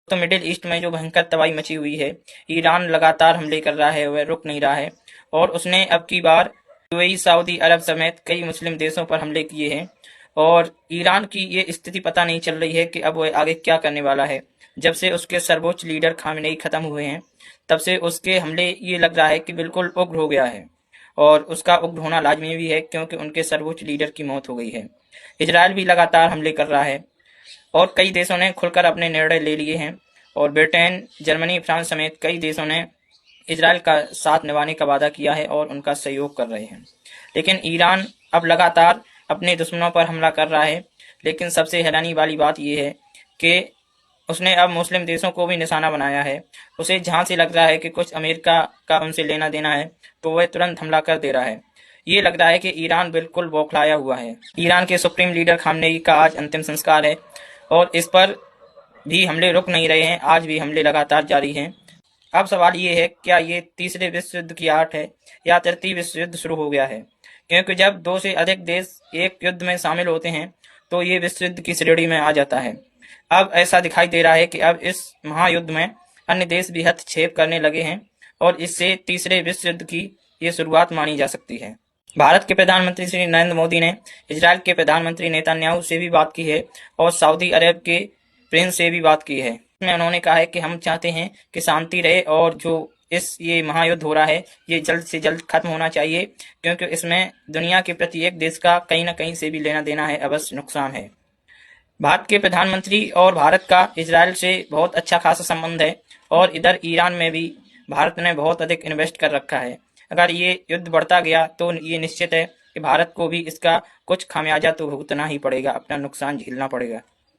तो middle east में जो भयंकर तबाही मची हुई है, ईरान लगातार हमले कर रहा है, वह रुक नहीं रहा है और उसने अब की बार यूएई, सऊदी अरब समेत कई मुस्लिम देशों पर हमले किए हैं। और ईरान की ये स्थिति पता नहीं चल रही है कि अब वह आगे क्या करने वाला है। जब से उसके सर्वोच्च लीडर खामेनेई खत्म हुए हैं, तब से उसके हमले ये लग रहा है कि बिल्कुल उग्र हो गया है और उसका उग्र होना लाजमी भी है, क्योंकि उनके सर्वोच्च लीडर की मौत हो गई है। इजराइल भी लगातार हमले कर रहा है और कई देशों ने खुलकर अपने निर्णय ले लिए हैं और ब्रिटेन, जर्मनी, फ्रांस समेत कई देशों ने इजराइल का साथ निभाने का वादा किया है और उनका सहयोग कर रहे हैं। लेकिन ईरान अब लगातार अपने दुश्मनों पर हमला कर रहा है। लेकिन सबसे हैरानी वाली बात यह है कि उसने अब मुस्लिम देशों को भी निशाना बनाया है। उसे जहां से लग रहा है कि कुछ अमेरिका का उनसे लेना देना है, तो वह तुरंत हमला कर दे रहा है। ये लग रहा है कि ईरान बिल्कुल बौखलाया हुआ है। ईरान के सुप्रीम लीडर खामनेई का आज अंतिम संस्कार है और इस पर भी हमले रुक नहीं रहे हैं। आज भी हमले लगातार जारी हैं। अब सवाल ये है, क्या ये तीसरे विश्व युद्ध की आठ है या तृतीय विश्व युद्ध शुरू हो गया है? क्योंकि जब दो से अधिक देश एक युद्ध में शामिल होते हैं, तो ये विश्व युद्ध की श्रेणी में आ जाता है। अब ऐसा दिखाई दे रहा है कि अब इस महायुद्ध में अन्य देश भी हस्तक्षेप करने लगे हैं और इससे तीसरे विश्व युद्ध की ये शुरुआत मानी जा सकती है। भारत के प्रधानमंत्री श्री नरेंद्र मोदी ने इजराइल के प्रधानमंत्री नेतन्याहू से भी बात की है और सऊदी अरब के प्रिंस से भी बात की है। इसमें उन्होंने कहा है कि हम चाहते हैं कि शांति रहे और जो ये महायुद्ध हो रहा है, ये जल्द से जल्द खत्म होना चाहिए, क्योंकि इसमें दुनिया के प्रत्येक देश का कहीं ना कहीं से भी लेना देना है, अवश्य नुकसान है। भारत के प्रधानमंत्री और भारत का इजराइल से बहुत अच्छा खासा संबंध है और इधर ईरान में भी भारत ने बहुत अधिक इन्वेस्ट कर रखा है। अगर ये युद्ध बढ़ता गया तो ये निश्चित है कि भारत को भी इसका कुछ खामियाजा तो भुगतना ही पड़ेगा, अपना नुकसान झेलना पड़ेगा।